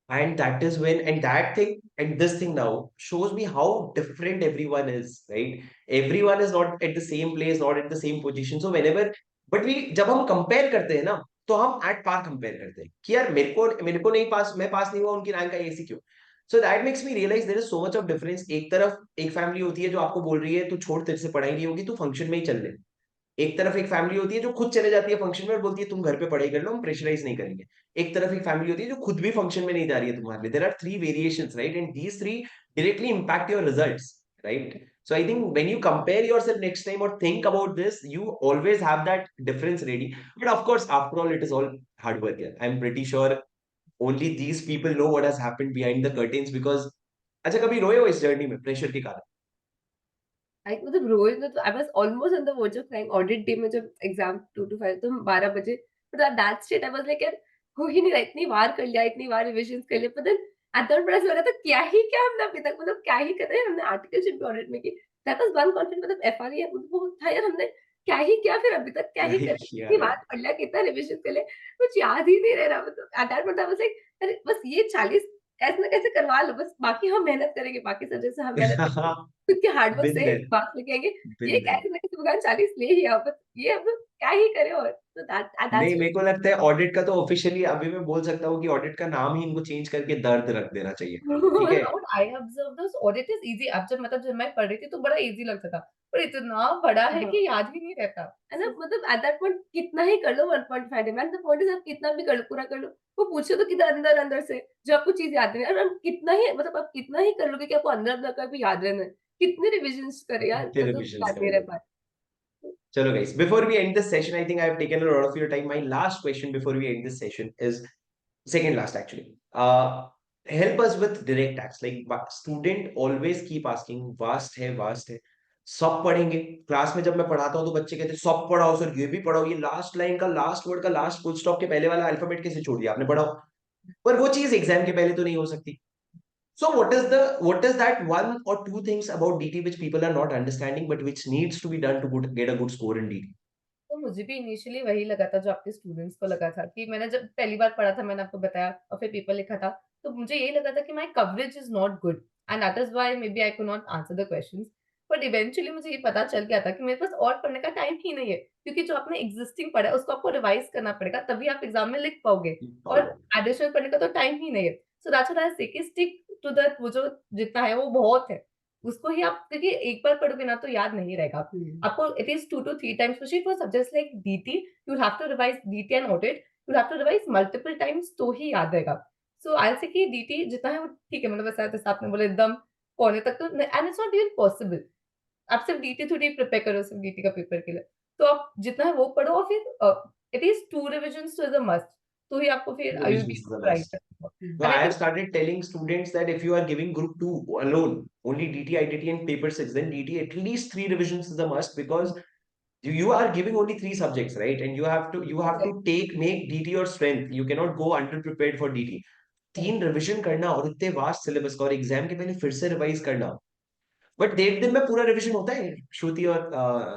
And that is when, and that thing, and this thing now shows me how different everyone is, right? Everyone is not at the same place, not at the same position. So whenever, but we, जब हम compare करते हैं ना, तो हम at par compare करते हैं कि यार मेरे को नहीं पास, मैं पास नहीं हुआ, उनकी रैंक आई ऐसी क्यों? So that makes me realize there is so much of difference. एक तरफ एक फैमिली होती है जो आपको बोल रही है तू छोड़, तेरे से पढ़ाई नहीं होगी, तू फंक्शन में ही चल ले। एक तरफ एक फैमिली होती है जो खुद चले जाती है फंक्शन में और बोलती है तुम घर पे पढ़ाई कर लो, हम प्रेशराइज नहीं करेंगे। एक तरफ एक फैमिली होती है जो खुद भी फंक्शन में नहीं जा रही है तुम्हारे लिए। There are three variations, right? And these three directly impact your results, right? So I think when you compare yourself next time or think about this, you always have that difference ready. But of course, after all, it is all hard work. Yeah. I'm pretty sure only these people know what has happened behind the curtains because अच्छा कभी रोए हो इस journey में pressure के कारण? आई मतलब रोज में तो I was almost on the verge of crying. Audit day में जब एग्जाम 2 टू 5 तो हम 12 बजे, but at that state I was like यार हो ही नहीं रहा, इतनी बार कर लिया, इतनी बार रिविजन्स कर लिए, पर देन एट दैट पॉइंट ऐसा लगा था क्या ही क्या हमने अभी तक, मतलब क्या ही कर रहे हैं हमने, आर्टिकलशिप भी ऑडिट में की। दैट वाज़ वन कॉन्फिडेंट, मतलब एफआरई है वो था यार, हमने क्या ही किया फिर अभी तक, क्या ही नहीं कर किया इतनी है। बार पढ़ लिया, कितना रिविजन कर लिया, कुछ याद ही नहीं रह रहा। मतलब at that point I was like अरे बस ये 40 कैसे ना कैसे करवा लो, बस बाकी हम मेहनत करेंगे, बाकी सब्जेक्ट से हम मेहनत करेंगे, खुद के हार्ड वर्क Been से there, मार्क्स लेके आएँगे। ये been there. कैसे ना कैसे भगवान 40 ले ही आओ, बस ये अब क्या ही करें। और तो नहीं, दैट्स मेरे को लगता है ऑडिट का तो ऑफिशियली अभी मैं बोल सकता हूँ कि ऑडिट का नाम ही इनको चेंज करके दर्द रख देना चाहिए। ठीक है? What I observed was audit is easy. अब जब मतलब जब मैं पढ़ रही थी तो बड़ा इजी लगता था, पर इतना बड़ा है हाँ, कि याद ही नहीं रहता। है ना? मतलब एट दैट पॉइंट कितना ही कर लो 1.5 मैन, द पॉइंट इज़ आप कितना भी कर लो, पूरा कर लो, वो पूछे तो किधर अंदर-अंदर से जो आपको चीज़ याद नहीं है, और हम कितना ही मतलब आप कितना ही कर लोगे कि आपको अंदर-अंदर का भी याद रहना है। कितने रिविजन्स करे यार, कितने तो रिविजन्स याद नहीं रह करेंगे? पाए। चलो guys, before we end this session, I think I have taken a lot of your time. My last question before we end this session is second last actually. Help us with direct acts. Like student always keep asking, vast है, vast है, सब पढ़ेंगे। Class में जब मैं पढ़ाता हूँ तो बच्चे कहते हैं सब पढ़ाओ सर, ये भी पढ़ाओ, ये लास्ट लाइन का लास्ट वर्ड का लास्ट फुल स्टॉप के पहले वाला अल्फाबेट कैसे छोड़ दिया आपने, पढ़ाओ। पर वो चीज एग्जाम के पहले तो नहीं हो सकती। So what is that one or two things about DT which people are not understanding but which needs to be done to get a good score in DT? तो मुझे भी इनिशियली वही लगा था जो आपके स्टूडेंट्स को लगा था कि मैंने जब पहली बार पढ़ा था, मैंने आपको बताया और फिर पेपर लिखा था, तो मुझे यही लगा था कि my coverage is not good and that is why maybe I could not answer the questions. But eventually मुझे ये पता चल गया था कि मेरे पास और पढ़ने का टाइम ही नहीं है, क्योंकि जो आपने एग्जिस्टिंग पढ़ा है उसको आपको रिवाइज करना पड़ेगा, तभी आप एग्जाम में लिख पाओगे, और एडिशनल पढ़ने का तो टाइम ही नहीं है। सो दैट्स व्हाट आई से कि स्टिक टू दैट, वो जो जितना है वो बहुत है, उसको ही आप, क्योंकि एक बार पढ़ोगे ना तो याद नहीं रहेगा। आपको at least 2 to 3 times, especially for subjects like DT, you have to revise DT and audit, you have to revise multiple times तो ही याद रहेगा। So I'll say कि DT जितना है वो ठीक है, मतलब ऐसा जैसे आपने बोला एकदम पौने तक तो, and it's not even possible। आप सिर्फ DT थोड़ी प्रिपेयर करो सिर्फ DT का पेपर के लिए, तो आप जितना है वो पढ़ो और फिर at least 2 revisions to the must, तो ही आपको फिर Revisions IUP is the right must. करना होगा। No, And I I have think started telling students that if you are giving group 2 alone, only DT, ITT and paper 6, then DT at least 3 revisions is a must because you are giving only 3 subjects, right? And you have to take make DT your strength. You cannot go underprepared for DT. 3 revision करना और इतने vast syllabus का और exam के पहले फिर से revise करना, बट 1.5 दिन में पूरा रिवीजन होता है श्रुति और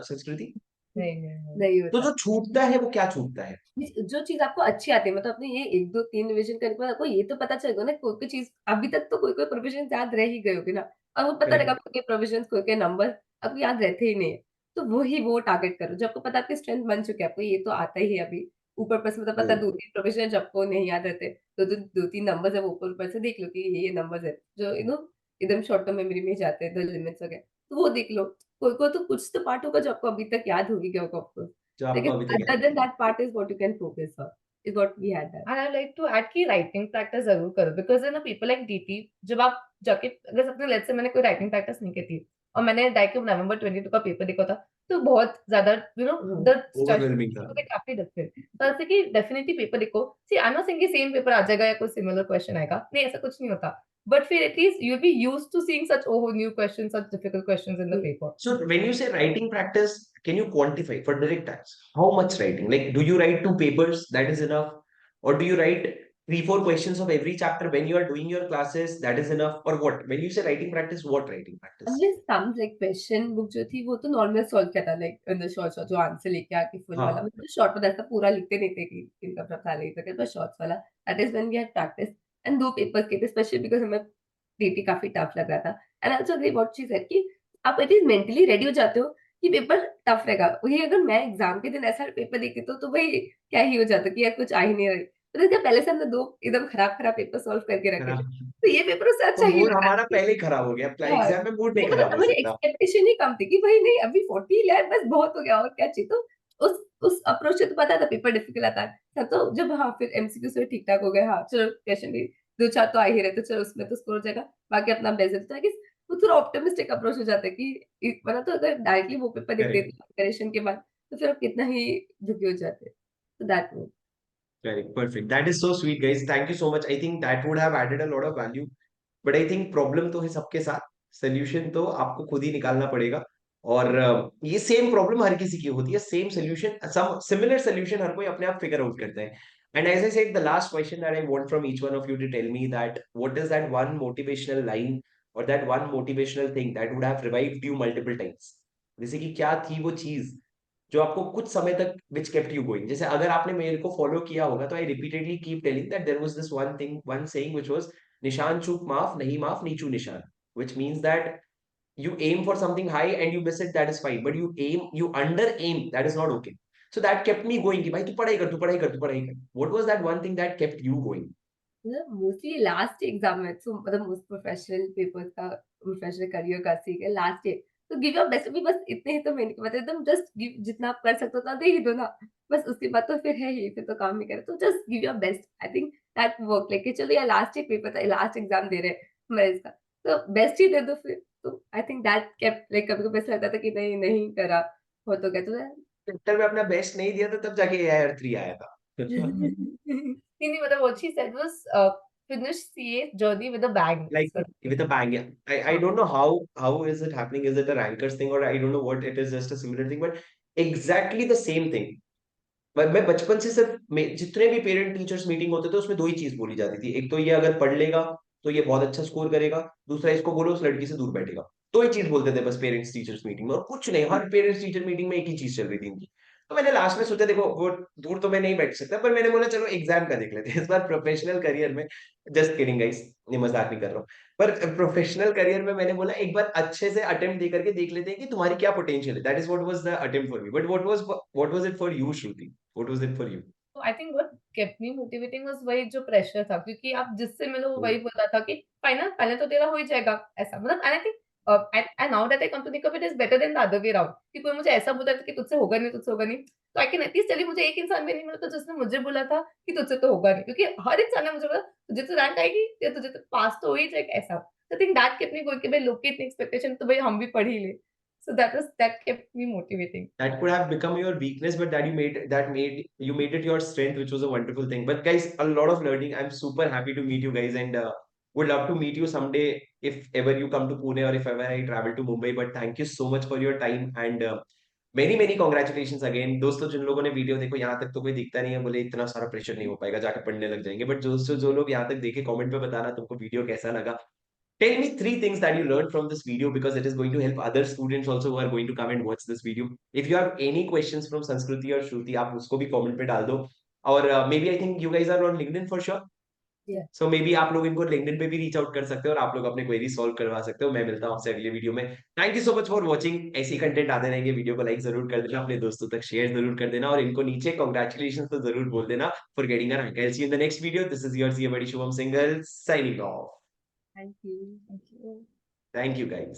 संस्कृति? नहीं तो होता। जो छूटता है वो क्या छूटता है? जो चीज आपको अच्छी आती है, मतलब आपने ये 1 2 3 रिवीजन करने के बाद आपको ये तो पता चलेगा ना, कोई चीज अभी तक तो कोई प्रोविजन याद रह ही गई होगी ना, और वो पता रहेगा करेक्ट। आपको प्रोविजन कोई नंबर आपको याद रहते ही नहीं है। तो वो टारगेट करो, जब आपको पता है आपकी स्ट्रेंथ बन चुकी है, आपको ये तो आता ही है अभी, ऊपर ऊपर से मतलब पता है 2 3 प्रोविजन जब आपको नहीं याद रहते, तो 2 3 नंबर्स है वो ऊपर ऊपर से देख लो कि ये नंबर्स है जो एकदम शॉर्ट टर्म मेमोरी में जाते हैं, द लिमिट्स वगैरह, तो वो देख लो। कोई तो कुछ तो पार्ट होगा जो आपको अभी तक याद हो ही गया होगा आपको। जो Like आपको if अभी तक other याद than है। that part is what you can focus on, is what we had done. And I like to add कि राइटिंग प्रैक्टिस जरूर करो, बिकॉज है ना पीपल लाइक डीटी, जब आप जाके अगर अपने लेट्स से मैंने कोई राइटिंग प्रैक्टिस नहीं की थी और मैंने डायके नवंबर 22 का पेपर देखा था, तो बहुत ज्यादा द ओवरवेलमिंग था। काफी डिफरेंट, तो ऐसे कि डेफिनेटली पेपर देखो, सी आई एम नॉट सेइंग कि सेम पेपर आ जाएगा या कोई सिमिलर क्वेश्चन आएगा, नहीं ऐसा कुछ नहीं होता, बट फिर at least you will be used to seeing such oh new questions, such difficult questions in the paper. So when you say writing practice, can you quantify for direct types? How much writing? Like, do you write 2 papers? That is enough? Or do you write 3 4 questions of every chapter when you are doing your classes? That is enough? Or what? When you say writing practice, what writing practice? हमने some like question book जो थी वो तो normal solve किया था, like in the short short जो answer लेके आके फुल वाला, हाँ। मतलब शॉर्ट में ऐसा पूरा लिखते नहीं थे कि इनका प्रकार नहीं था, बस शॉर्ट्स वाला, that is when we had practice. And 2 papers के थे स्पेशली बिकॉज़ हमें डीटी काफी टफ लग रहा था। And also agree what she said कि आप एटलीस्ट मेंटली रेडी हो जाते हो कि पेपर टफ रहेगा। वही अगर मैं एग्जाम के दिन ऐसा पेपर देखती तो भाई क्या ही हो जाता कि यार कुछ आ ही नहीं रही। तो देखिए पहले से हमने 2 एकदम खराब-खराब पेपर सॉल्व करके रखे थे। खराब। तो ये पेपर उससे तो अच्छा ही मूड लगा हमारा कि पहले ही खराब हो गया। हाँ, एग्जाम में मूड नहीं नहीं मतलब खराब हो हमारी सकता। एक्सपेक्टेशन ही कम थी कि भाई नहीं अभी 40 लाए बस बहुत हो गया और क्या चाहिए। तो उस अप्रोच से तो पता था पेपर डिफिकल्ट आता है। तो जब हाँ, फिर एमसीक्यू से ठीक-ठाक हो गए, हाँ, चलो क्वेश्चन भी 2-4 तो आ ही रहे थे, चलो उसमें तो स्कोर हो जाएगा, बाकी अपना बेसिक। तो आई गेस वो थोड़ा ऑप्टिमिस्टिक अप्रोच हो जाता है कि वरना तो अगर डायरेक्टली वो पेपर देख करेक्ट। देते प्रिपरेशन के बाद, तो फिर आप कितना ही दुखी हो जाते। तो that way. Correct. Perfect. That is so sweet, guys. Thank you so much. I think that would have added a lot of value. But I think problem तो है सबके साथ, सोल्यूशन तो आपको खुद ही निकालना पड़ेगा। और ये सेम प्रॉब्लम हर किसी की होती है, same solution, some similar solution हर कोई अपने आप फिगर आउट करता है। And as I said, the last question that I want from each one of you to tell me that what is that one motivational line और that one motivational thing that would have revived you multiple times. जैसे कि क्या थी वो चीज जो आपको कुछ समय तक विच केप्ट यू गोइंग। जैसे अगर आपने मेरे को फॉलो किया होगा तो I repeatedly keep telling that there was this one thing, one saying which was निशान चूक माफ नहीं माफ नीचू निशान, which means that you aim for something high and you miss it, that is fine, but you under aim, that is not okay. So that kept me going कि भाई तू पढ़ाई कर, तू पढ़ाई कर, तू पढ़ाई कर। What was that one thing that kept you going? मतलब मोस्टली लास्ट एग्जाम में तो मतलब मोस्ट प्रोफेशनल पेपर्स का प्रोफेशनल करियर का सीख है लास्ट ईयर। तो गिव योर बेस्ट, अभी बस इतने ही तो मैंने मतलब एकदम जस्ट गिव, जितना आप कर सकते हो उतना दे ही दो ना। बस उसके बाद तो फिर है ही, फिर तो काम नहीं करे, तो just give your best. I think that work, like चलो यार लास्ट एक पेपर था, लास्ट एग्जाम दे रहे हैं हमारे इसका, तो बेस्ट ही दे दो फिर। तो I think that kept, like कभी कभी ऐसा लगता था कि नहीं नहीं करा हो तो क्या तो सेक्टर में अपना बेस्ट नहीं दिया था तब जाके AIR 3 आया था। नहीं नहीं, मतलब what she said was finish CA journey with a bang. Like sort of thing. with a bang, yeah. I don't know how is it happening. Is it a rankers thing or I don't know what it is, just a similar thing, but exactly the same thing. मैं बचपन से सिर्फ जितने भी parent teachers meeting होते थे उसमें 2 ही चीज बोली जाती थी। एक तो ये अगर पढ़ लेगा तो ये बहुत अच्छा स्कोर करेगा, दूसरा इसको बोलो उस लड़की से दूर बैठेगा। 2 ही चीज बोलते थे बस पेरेंट्स टीचर्स मीटिंग में, और कुछ नहीं। हर पेरेंट्स टीचर मीटिंग में एक ही चीज चल रही थी इनकी। तो मैंने लास्ट में सोचा देखो वो दूर तो मैं नहीं बैठ सकता, पर मैंने बोला चलो एग्जाम का देख लेते हैं इस बार प्रोफेशनल करियर में। जस्ट किडिंग गाइस, ये मजाक नहीं कर रहा हूँ। पर प्रोफेशनल करियर में मैंने बोला एक बार अच्छे से अटेम्प्ट दे करके देख लेते हैं कि तुम्हारी क्या पोटेंशियल है। That is what was the attempt for me, but what was it for you Shruti? What was it for you? तो I think what kept me motivating was वही जो प्रेशर था, क्योंकि आप जिससे मिलो वो वही बोल रहा था कि फाइनल फाइनल तो तेरा हो ही जाएगा ऐसा, मतलब and I think and now that I come to think of it is better than the other way around, कि कोई मुझे ऐसा बोलता था कि तुझसे होगा नहीं, तुझसे होगा नहीं, तो I can at least tell you मुझे एक इंसान भी नहीं मिला था जिसने मुझे बोला था कि तुझसे तो होगा नहीं, क्योंकि हर इंसान ने मुझे बोला तुझे तो रैंक आएगी या तुझे तो पास तो हो ही जाएगा ऐसा। आई think that kept me going कि भाई लोग की इतनी एक्सपेक्टेशन तो भाई हम भी पढ़ ही ले, so that kept me motivating. That could have become your weakness, but that you made it your strength, which was a wonderful thing. But guys, a lot of learning. I'm super happy to meet you guys, and would love to meet you someday if ever you come to Pune or if ever I travel to Mumbai. But thank you so much for your time, and many congratulation again. दोस्तों जिन लोगों ने video देखो यहाँ तक, तो कोई दिखता नहीं है, बोले इतना सारा प्रेशर नहीं हो पाएगा, जाके पढ़ने लग जाएंगे। बट दोस्तों जो लोग यहाँ तक देखे, कमेंट पे बताना तुमको वीडियो कैसा लगा। Tell me 3 things that you learned from this video, because it is going to help other students also who are going to come and watch this video. If you have any questions from Sanskriti or Shruti, आप उसको भी comment पे डाल दो। और maybe I think you guys are on LinkedIn for sure. Yeah. So maybe आप लोग इनको LinkedIn पे भी reach out कर सकते हो और आप लोग अपने query solve करवा सकते हो। मैं मिलता हूँ आपसे अगले वीडियो में। Thank you so much for watching। ऐसी कंटेंट आते रहेंगे। वीडियो को लाइक जरूर कर देना, अपने दोस्तों तक शेयर जरूर कर देना, और इनको नीचे congratulations तो जरूर बोल देना for getting a rank। I'll see you in the next video. This is your CA buddy Shubham Singhal signing off. Thank you. Thank you. Thank you guys.